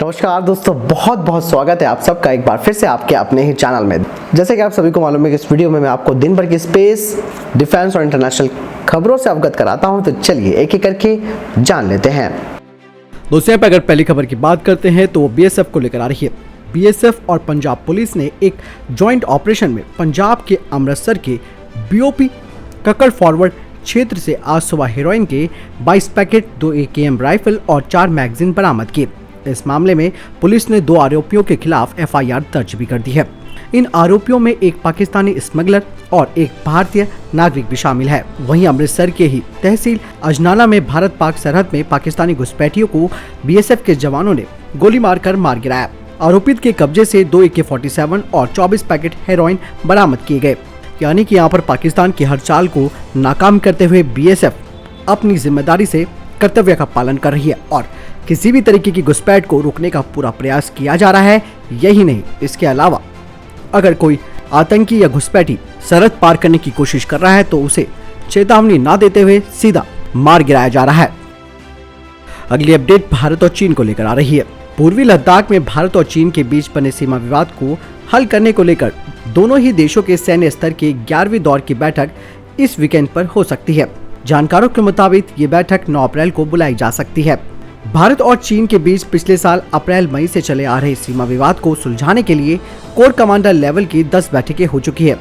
नमस्कार दोस्तों, बहुत बहुत स्वागत है आप सबका एक बार फिर से आपके अपने ही चैनल में। जैसे कि आप सभी को मालूम है कि इस वीडियो में मैं आपको दिन भर की स्पेस, डिफेंस और इंटरनेशनल खबरों से अवगत कराता हूं। तो चलिए एक एक करके जान लेते हैं। दोस्तों, अगर पहली खबर की बात करते हैं तो वो बीएसएफ को लेकर आ रही है। बीएसएफ और पंजाब पुलिस ने एक जॉइंट ऑपरेशन में पंजाब के अमृतसर के बीओपी कक्कड़ फॉरवर्ड क्षेत्र से आज सुबह हेरोइन के 22 पैकेट, 2 AKM राइफल और 4 मैगजीन बरामद किए। इस मामले में पुलिस ने 2 आरोपियों के खिलाफ FIR दर्ज भी कर दी है। इन आरोपियों में एक पाकिस्तानी स्मगलर और एक भारतीय नागरिक भी शामिल है। वहीं अमृतसर के ही तहसील अजनाला में भारत पाक सरहद में पाकिस्तानी घुसपैठियों को BSF के जवानों ने गोली मारकर मार गिराया। आरोपित के कब्जे से 2 AK-47 और 24 पैकेट हेरोइन बरामद किए गए। यानी कि यहाँ पर पाकिस्तान की हर चाल को नाकाम करते हुए BSF अपनी जिम्मेदारी से कर्तव्य का पालन कर रही है और किसी भी तरीके की घुसपैठ को रोकने का पूरा प्रयास किया जा रहा है। यही नहीं, इसके अलावा अगर कोई आतंकी या घुसपैठी सरहद पार करने की कोशिश कर रहा है तो उसे चेतावनी ना देते हुए सीधा मार गिराया जा रहा है। अगली अपडेट भारत और चीन को लेकर आ रही है। पूर्वी लद्दाख में भारत और चीन के बीच बने सीमा विवाद को हल करने को लेकर दोनों ही देशों के सैन्य स्तर की 11वीं दौर की बैठक इस वीकेंड पर हो सकती है। जानकारों के मुताबिक ये बैठक 9 अप्रैल को बुलाई जा सकती है। भारत और चीन के बीच पिछले साल अप्रैल-मई से चले आ रहे सीमा विवाद को सुलझाने के लिए कोर कमांडर लेवल की 10 बैठकें हो चुकी है।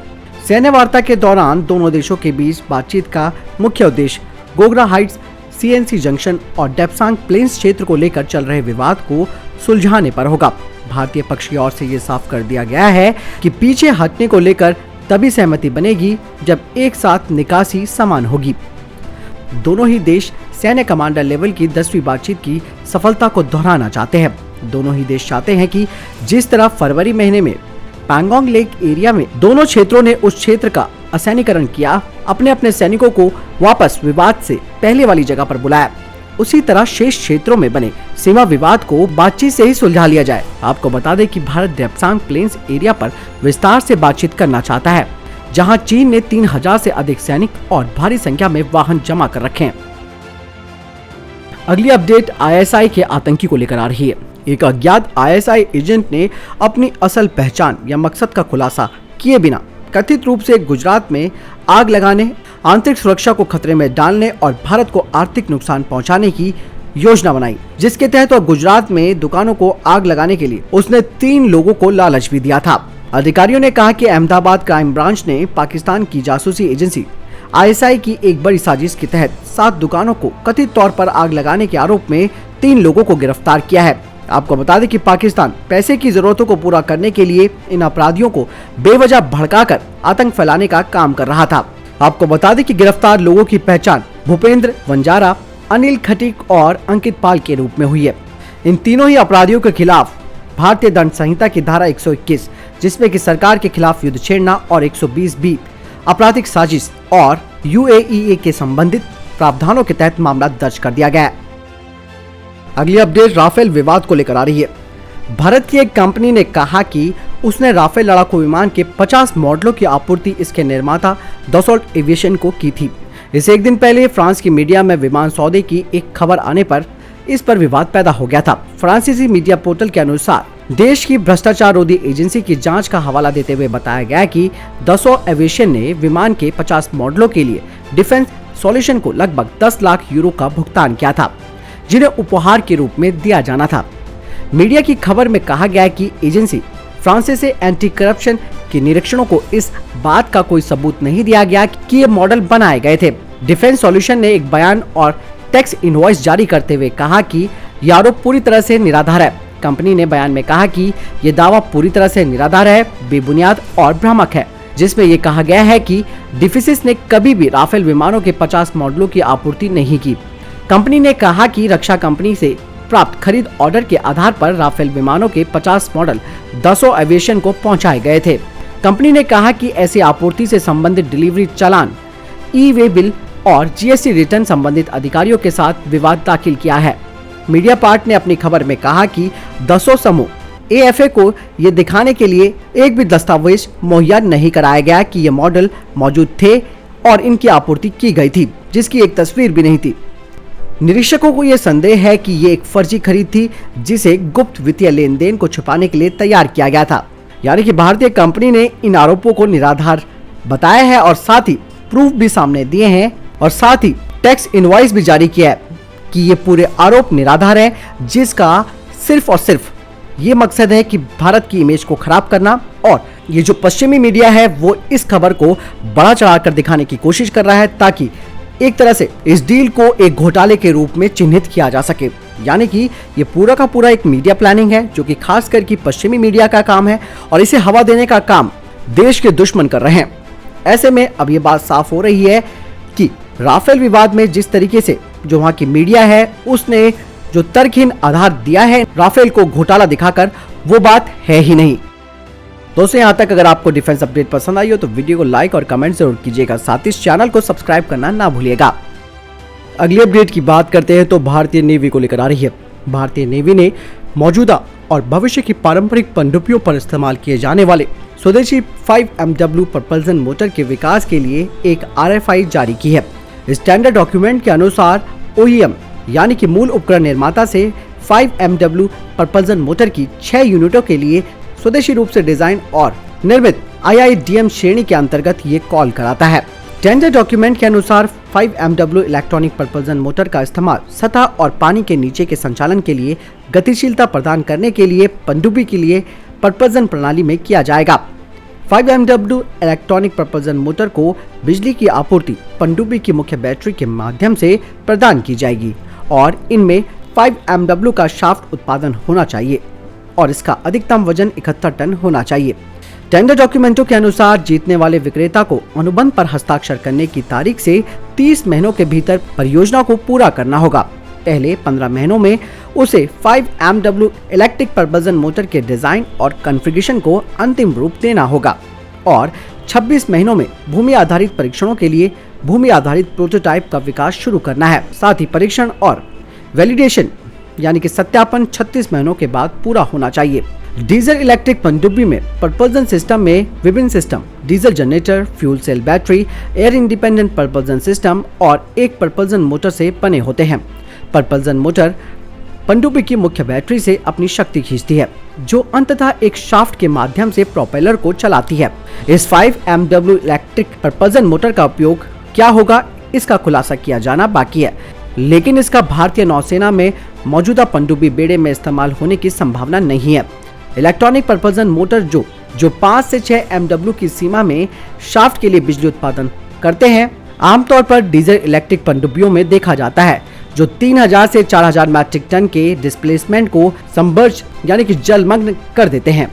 सैन्य वार्ता के दौरान दोनों देशों के बीच बातचीत का मुख्य उद्देश्य गोगरा हाइट्स, CNC जंक्शन और डेप्सांग प्लेन्स क्षेत्र को लेकर चल रहे विवाद को सुलझाने पर होगा। भारतीय पक्ष की ओर से ये साफ कर दिया गया है कि पीछे हटने को लेकर तभी सहमति बनेगी जब एक साथ निकासी समान होगी। दोनों ही देश सैन्य कमांडर लेवल की 10वीं बातचीत की सफलता को दोहराना चाहते हैं। दोनों ही देश चाहते हैं कि जिस तरह फरवरी महीने में पैंगोंग लेक एरिया में दोनों क्षेत्रों ने उस क्षेत्र का असैनिकरण किया, अपने अपने सैनिकों को वापस विवाद से पहले वाली जगह पर बुलाया, उसी तरह शेष क्षेत्रों में बने सीमा विवाद को बातचीत से ही सुलझा लिया जाए। आपको बता दें कि भारत डेप्सांग प्लेन्स एरिया पर विस्तार से बातचीत करना चाहता है, जहां चीन ने 3000 से अधिक सैनिक और भारी संख्या में वाहन जमा कर रखे हैं। अगली अपडेट ISI के आतंकी को लेकर आ रही है। एक अज्ञात ISI एजेंट ने अपनी असल पहचान या मकसद का खुलासा किए बिना कथित रूप से गुजरात में आग लगाने, आंतरिक सुरक्षा को खतरे में डालने और भारत को आर्थिक नुकसान पहुंचाने की योजना बनाई, जिसके तहत गुजरात में दुकानों को आग लगाने के लिए उसने 3 लोगों को लालच भी दिया था। अधिकारियों ने कहा कि अहमदाबाद क्राइम ब्रांच ने पाकिस्तान की जासूसी एजेंसी ISI की एक बड़ी साजिश के तहत 7 दुकानों को कथित तौर पर आग लगाने के आरोप में 3 लोगों को गिरफ्तार किया है। आपको बता दें कि पाकिस्तान पैसे की जरूरतों को पूरा करने के लिए इन अपराधियों को बेवजह भड़काकर आतंक फैलाने का काम कर रहा था। आपको बता दें कि गिरफ्तार लोगों की पहचान भूपेंद्र वंजारा, अनिल खटीक और अंकित पाल के रूप में हुई है। इन तीनों ही अपराधियों के खिलाफ भारतीय दंड संहिता की धारा 121, जिसमें कि सरकार के खिलाफ युद्ध छेड़ना और 120B आपराधिक साजिश और UAEA के संबंधित प्रावधानों के तहत मामला दर्ज कर दिया गया है। अगली अपडेट राफेल विवाद को लेकर आ रही है। भारत की एक कंपनी ने कहा कि उसने राफेल लड़ाकू विमान के 50 मॉडलों की आपूर्ति इसके निर्माता दसॉल्ट एविएशन को की थी। इससे एक दिन पहले फ्रांस की मीडिया में विमान सौदे की एक खबर आने पर इस पर विवाद पैदा हो गया था। फ्रांसीसी मीडिया पोर्टल के अनुसार देश की भ्रष्टाचार रोधी एजेंसी की जांच का हवाला देते हुए बताया गया कि दसॉल्ट एविएशन ने विमान के 50 मॉडलों के लिए डिफेंस सॉल्यूशन को लगभग 10 लाख यूरो का भुगतान किया था, जिन्हें उपहार के रूप में दिया जाना था। मीडिया की खबर में कहा गया कि एजेंसी फ्रांसीसी एंटी करप्शन के निरीक्षणों को इस बात का कोई सबूत नहीं दिया गया कि ये मॉडल बनाए गए थे। डिफेंस सॉल्यूशन ने एक बयान और टैक्स इनवॉइस जारी करते हुए कहा कि यह आरोप पूरी तरह से निराधार है। कंपनी ने बयान में कहा कि ये दावा पूरी तरह से निराधार है, बेबुनियाद और भ्रामक है, जिसमें ये कहा गया है कि डिफेंस ने कभी भी राफेल विमानों के 50 मॉडलों की आपूर्ति नहीं की। कंपनी ने कहा कि रक्षा कंपनी से प्राप्त खरीद ऑर्डर के आधार पर राफेल विमानों के 50 मॉडल दसॉल्ट एविएशन को पहुंचाए गए थे। कंपनी ने कहा कि ऐसी आपूर्ति से संबंधित डिलीवरी चालान, ई-वे बिल और GST रिटर्न संबंधित अधिकारियों के साथ विवाद दाखिल किया है। मीडिया पार्ट ने अपनी खबर में कहा कि दसॉल्ट समूह AFA को ये दिखाने के लिए एक भी दस्तावेज मुहैया नहीं कराया गया कि ये मॉडल मौजूद थे और इनकी आपूर्ति की गई थी, जिसकी एक तस्वीर भी नहीं थी। निरीक्षकों को यह संदेह है कि ये एक फर्जी खरीद थी जिसे गुप्त वित्तीय लेन देन को छुपाने के लिए तैयार किया गया था। यानी कि भारतीय कंपनी ने इन आरोपों को निराधार बताया है और साथ ही प्रूफ भी सामने दिए हैं और साथ ही टैक्स इनवॉइस भी जारी किया है कि ये पूरे आरोप निराधार है, जिसका सिर्फ और सिर्फ ये मकसद है कि भारत की इमेज को खराब करना। और ये जो पश्चिमी मीडिया है वो इस खबर को बढ़ा चढ़ाकर दिखाने की कोशिश कर रहा है ताकि एक तरह से इस डील को एक घोटाले के रूप में चिन्हित किया जा सके। यानी कि ये पूरा का पूरा एक मीडिया प्लानिंग है जो कि खास करके पश्चिमी मीडिया का काम है और इसे हवा देने का काम देश के दुश्मन कर रहे हैं। ऐसे में अब ये बात साफ हो रही है कि राफेल विवाद में जिस तरीके से जो वहां की मीडिया है उसने जो तर्कहीन आधार दिया है राफेल को घोटाला दिखाकर, वो बात है ही नहीं। दोस्तों यहाँ तक अगर आपको डिफेंस अपडेट पसंद आई हो तो वीडियो को लाइक और कमेंट जरूर कीजिएगा, साथ ही इस चैनल को सब्सक्राइब करना ना भूलिएगा। अगली अपडेट की बात करते हैं तो भारतीय नेवी को लेकर आ रही है। भारतीय नेवी ने मौजूदा और भविष्य की पारंपरिक पनडुब्बियों पर इस्तेमाल किए जाने वाले स्वदेशी 5MW propulsion मोटर के विकास के लिए एक RFI जारी की है। स्टैंडर्ड डॉक्यूमेंट के अनुसार OEM यानी कि मूल उपकरण निर्माता से 5MW propulsion मोटर की 6 यूनिटों के लिए स्वदेशी रूप से डिजाइन और निर्मित IIDM श्रेणी के अंतर्गत ये कॉल कराता है। टेंडर डॉक्यूमेंट के अनुसार 5MW इलेक्ट्रॉनिक propulsion मोटर का इस्तेमाल सतह और पानी के नीचे के संचालन के लिए गतिशीलता प्रदान करने के लिए पनडुब्बी के लिए propulsion प्रणाली में किया जाएगा। 5MW इलेक्ट्रॉनिक propulsion मोटर को बिजली की आपूर्ति पनडुब्बी की मुख्य बैटरी के माध्यम से प्रदान की जाएगी और इनमें 5MW का शाफ्ट उत्पादन होना चाहिए और इसका अधिकतम वजन 71 टन होना चाहिए। टेंडर डॉक्यूमेंटों के अनुसार जीतने वाले विक्रेता को अनुबंध पर हस्ताक्षर करने की तारीख से 30 महीनों के भीतर परियोजना को पूरा करना होगा। पहले 15 महीनों में उसे 5MW इलेक्ट्रिक propulsion मोटर के डिजाइन और कॉन्फ़िगरेशन को अंतिम रूप देना होगा और 26 महीनों में भूमि आधारित परीक्षणों के लिए भूमि आधारित प्रोटोटाइप का विकास शुरू करना है। साथ ही परीक्षण और वैलिडेशन यानी कि सत्यापन 36 महीनों के बाद पूरा होना चाहिए। डीजल इलेक्ट्रिक पनडुब्बी में propulsion सिस्टम में विभिन्न system diesel generator, fuel cell battery, air independent propulsion system और एक propulsion मोटर से बने होते हैं। propulsion मोटर पनडुब्बी की मुख्य बैटरी से अपनी शक्ति खींचती है जो अंततः एक शाफ्ट के माध्यम से प्रोपेलर को चलाती है। इस 5MW इलेक्ट्रिक propulsion मोटर का उपयोग क्या होगा इसका खुलासा किया जाना बाकी है, लेकिन इसका भारतीय नौसेना में मौजूदा पनडुब्बी बेड़े में इस्तेमाल होने की संभावना नहीं है। इलेक्ट्रॉनिक propulsion मोटर जो 5 से 6 MW की सीमा में शाफ्ट के लिए बिजली उत्पादन करते हैं, आमतौर पर डीजल इलेक्ट्रिक पनडुब्बियों में देखा जाता है जो 3000 से 4000 मैट्रिक टन के डिस्प्लेसमेंट को सबमर्ज यानी कि जलमग्न कर देते हैं।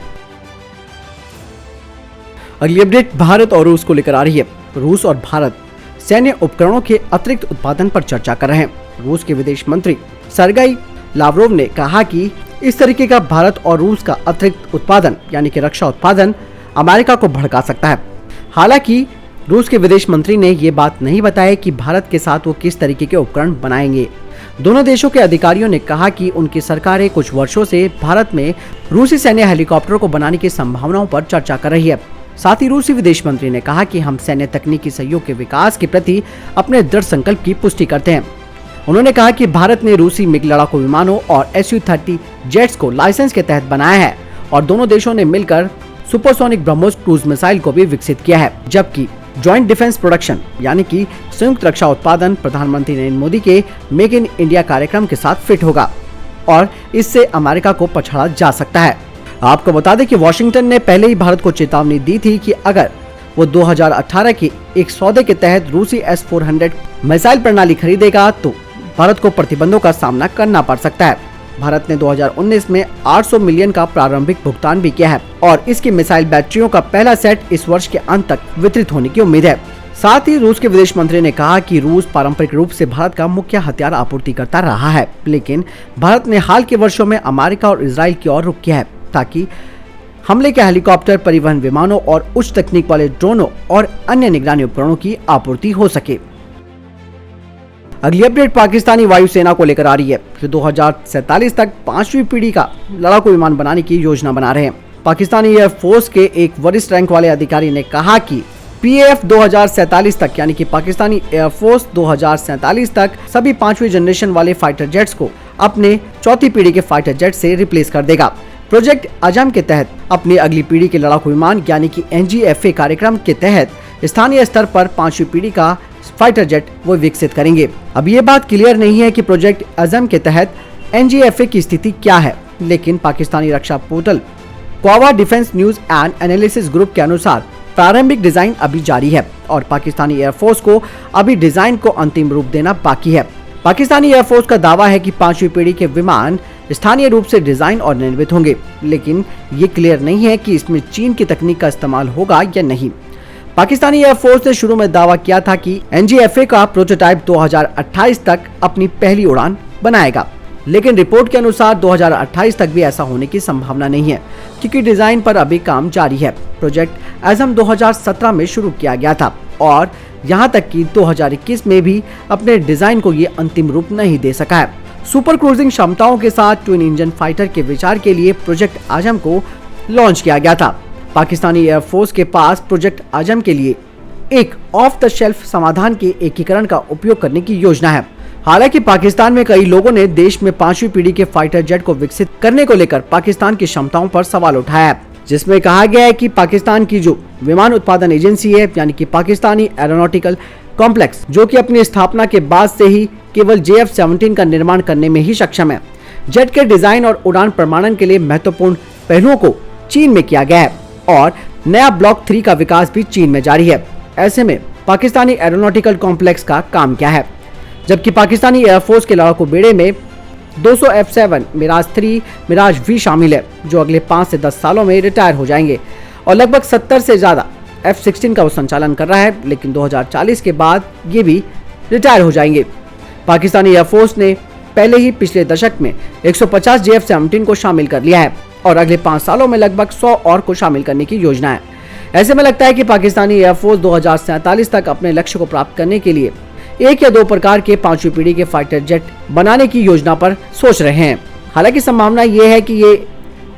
अगली अपडेट भारत और रूस को लेकर आ रही है। रूस और भारत सैन्य उपकरणों के अतिरिक्त उत्पादन पर चर्चा कर रहे हैं। रूस के विदेश मंत्री सर्गेई लावरोव ने कहा कि इस तरीके का भारत और रूस का अतिरिक्त उत्पादन यानी कि रक्षा उत्पादन अमेरिका को भड़का सकता है। हालांकि रूस के विदेश मंत्री ने ये बात नहीं बताया कि भारत के साथ वो किस तरीके के उपकरण बनाएंगे। दोनों देशों के अधिकारियों ने कहा कि उनकी सरकारें कुछ वर्षों से भारत में रूसी सैन्य हेलीकॉप्टरों को बनाने की संभावनाओं पर चर्चा कर रही है। साथ ही रूसी विदेश मंत्री ने कहा कि हम सैन्य तकनीकी सहयोग के विकास के प्रति अपने दृढ़ संकल्प की पुष्टि करते हैं। उन्होंने कहा कि भारत ने रूसी मिग लड़ाकू विमानों और Su-30 जेट्स को लाइसेंस के तहत बनाया है और दोनों देशों ने मिलकर सुपरसोनिक ब्रह्मोस क्रूज मिसाइल को भी विकसित किया है, जबकि ज्वाइंट डिफेंस प्रोडक्शन यानी कि संयुक्त रक्षा उत्पादन प्रधानमंत्री नरेंद्र मोदी के मेक इन इंडिया कार्यक्रम के साथ फिट होगा और इससे अमेरिका को पछाड़ा जा सकता है। आपको बता दें कि वॉशिंगटन ने पहले ही भारत को चेतावनी दी थी कि अगर वो 2018 के एक सौदे के तहत रूसी S-400 मिसाइल प्रणाली खरीदेगा तो भारत को प्रतिबंधों का सामना करना पड़ सकता है। भारत ने 2019 में 800 मिलियन का प्रारंभिक भुगतान भी किया है और इसकी मिसाइल बैटरियों का पहला सेट इस वर्ष के अंत तक वितरित होने की उम्मीद है। साथ ही रूस के विदेश मंत्री ने कहा कि रूस पारंपरिक रूप से भारत का मुख्य हथियार आपूर्तिकर्ता रहा है, लेकिन भारत ने हाल के वर्षों में अमेरिका और इजराइल की ओर रुख किया है ताकि हमले के हेलीकॉप्टर, परिवहन विमानों और उच्च तकनीक वाले ड्रोनों और अन्य निगरानी उपकरणों की आपूर्ति हो सके। अगली अपडेट पाकिस्तानी वायुसेना को लेकर आ रही है जो 2047 तक 5वीं पीढ़ी का लड़ाकू विमान बनाने की योजना बना रहे हैं। पाकिस्तानी एयरफोर्स के एक वरिष्ठ रैंक वाले अधिकारी ने कहा कि PAF 2047 तक यानी कि पाकिस्तानी एयरफोर्स 2047 तक सभी 5वीं जनरेशन वाले फाइटर जेट्स को अपने चौथी पीढ़ी के फाइटर जेट से रिप्लेस कर देगा। प्रोजेक्ट आजम के तहत अपनी अगली पीढ़ी के लड़ाकू विमान यानी कि NGFA कार्यक्रम के तहत स्थानीय स्तर पर 5वीं पीढ़ी का फाइटर जेट वो विकसित करेंगे। अब ये बात क्लियर नहीं है कि प्रोजेक्ट आजम के तहत NGFA की स्थिति क्या है, लेकिन पाकिस्तानी रक्षा portal Quwa defence news and analysis group के अनुसार प्रारंभिक डिजाइन अभी जारी है और पाकिस्तानी एयरफोर्स को अभी डिजाइन को अंतिम रूप देना बाकी है। पाकिस्तानी एयरफोर्स का दावा है कि 5वीं पीढ़ी के विमान स्थानीय रूप से डिजाइन और निर्मित होंगे, लेकिन ये क्लियर नहीं है कि इसमें चीन की तकनीक का इस्तेमाल होगा या नहीं। पाकिस्तानी एयरफोर्स ने शुरू में दावा किया था कि NGFA का प्रोटोटाइप 2028 तक अपनी पहली उड़ान बनाएगा, लेकिन रिपोर्ट के अनुसार 2028 तक भी ऐसा होने की संभावना नहीं है, क्योंकि डिजाइन पर अभी काम जारी है। प्रोजेक्ट आजम 2017 में शुरू किया गया था और यहां तक कि 2021 में भी अपने डिजाइन को ये अंतिम रूप नहीं दे सका है। सुपर क्रूजिंग क्षमताओं के साथ ट्विन इंजन फाइटर के विचार के लिए प्रोजेक्ट आजम को लॉन्च किया गया था। पाकिस्तानी एयरफोर्स के पास प्रोजेक्ट आजम के लिए एक ऑफ द शेल्फ समाधान के एकीकरण का उपयोग करने की योजना है। हालांकि पाकिस्तान में कई लोगों ने देश में 5वीं पीढ़ी के फाइटर जेट को विकसित करने को लेकर पाकिस्तान की क्षमताओं पर सवाल उठाया है, जिसमें कहा गया है कि पाकिस्तान की जो विमान उत्पादन एजेंसी है यानी कि पाकिस्तानी एरोनॉटिकल कॉम्प्लेक्स, जो कि अपनी स्थापना के बाद से ही केवल JF-17 का निर्माण करने में ही सक्षम है। जेट के डिजाइन और उड़ान प्रमाणन के लिए महत्वपूर्ण पहलुओं को चीन में किया गया है और नया ब्लॉक 3 का विकास भी चीन में जारी है। ऐसे में पाकिस्तानी एरोनॉटिकल कॉम्प्लेक्स का काम क्या है, जबकि पाकिस्तानी एयरफोर्स के लड़ाकू बेड़े में 200 F7 मिराज 3 मिराज V शामिल है, जो अगले 5 से 10 सालों में रिटायर हो जाएंगे और लगभग 70 से ज्यादा F-16 का वो संचालन कर रहा है, लेकिन 2040 के बाद ये भी रिटायर हो जाएंगे। पाकिस्तानी एयरफोर्स ने पहले ही पिछले दशक में 150 JF-17 को शामिल कर लिया है और अगले 5 सालों में लगभग 100 और को शामिल करने की योजना है। ऐसे में लगता है कि पाकिस्तानी एयरफोर्स 2047 तक अपने लक्ष्य को प्राप्त करने के लिए 1 या 2 प्रकार के 5वीं पीढ़ी के फाइटर जेट बनाने की योजना पर सोच रहे हैं। हालांकि संभावना ये है कि ये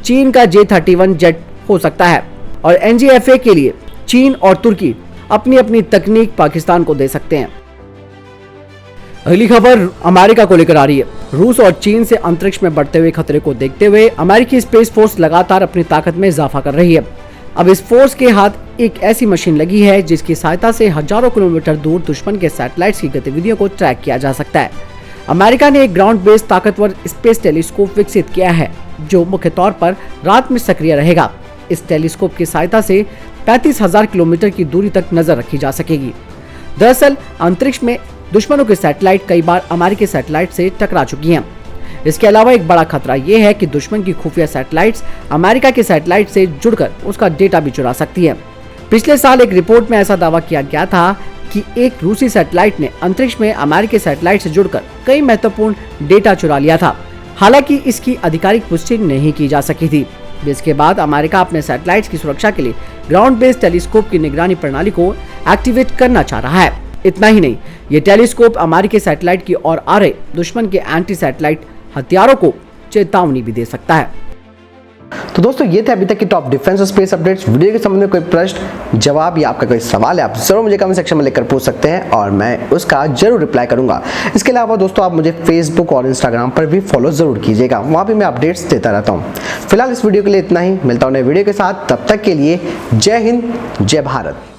चीन का J-31 जेट हो सकता है और NGFA के लिए चीन और तुर्की अपनी अपनी तकनीक पाकिस्तान को दे सकते हैं। अगली खबर अमेरिका को लेकर आ रही है। रूस और चीन से अंतरिक्ष में बढ़ते हुए खतरे को देखते हुए अमेरिकी स्पेस फोर्स लगातार अपनी ताकत में इजाफा कर रही है। अब इस फोर्स के हाथ एक ऐसी मशीन लगी है जिसकी सहायता से हजारों किलोमीटर दूर दुश्मन के सैटेलाइट्स की गतिविधियों को ट्रैक किया जा सकता है। अमेरिका ने एक ग्राउंड बेस्ड ताकतवर स्पेस टेलीस्कोप विकसित किया है, जो मुख्य तौर पर रात में सक्रिय रहेगा। इस टेलीस्कोप की सहायता से 35,000 किलोमीटर की दूरी तक नजर रखी जा सकेगी। दरअसल अंतरिक्ष में दुश्मनों के सैटेलाइट कई बार अमेरिकी सैटेलाइट से टकरा चुकी हैं। इसके अलावा एक बड़ा खतरा यह है कि दुश्मन की खुफिया सैटेलाइट्स अमेरिका के सैटेलाइट से जुड़कर उसका डेटा भी चुरा सकती है। पिछले साल एक रिपोर्ट में ऐसा दावा किया गया था कि एक रूसी सैटेलाइट ने अंतरिक्ष में अमेरिकी सैटेलाइट से जुड़कर कई महत्वपूर्ण डेटा चुरा लिया था। हालांकि इसकी आधिकारिक पुष्टि नहीं की जा सकी थी, जिसके बाद अमेरिका अपने सैटेलाइट्स की सुरक्षा के लिए ग्राउंड बेस्ड टेलीस्कोप की निगरानी प्रणाली को एक्टिवेट करना चाह रहा है। इतना ही नहीं, ये टेलीस्कोप अमेरिकी सैटेलाइट की ओर आ रहे दुश्मन के एंटी सैटेलाइट हथियारों को चेतावनी भी दे सकता है। तो दोस्तों ये थे अभी तक की टॉप डिफेंस और स्पेस अपडेट्स। वीडियो के संबंध में कोई प्रश्न जवाब या आपका कोई सवाल है, आप जरूर मुझे कमेंट सेक्शन में लिखकर पूछ सकते हैं और मैं उसका जरूर रिप्लाई करूंगा। इसके अलावा दोस्तों आप मुझे फेसबुक और इंस्टाग्राम पर भी फॉलो जरूर कीजिएगा, वहाँ भी मैं अपडेट्स देता रहता हूँ। फिलहाल इस वीडियो के लिए इतना ही, मिलता हूँ नए वीडियो के साथ, तब तक के लिए जय हिंद, जय भारत।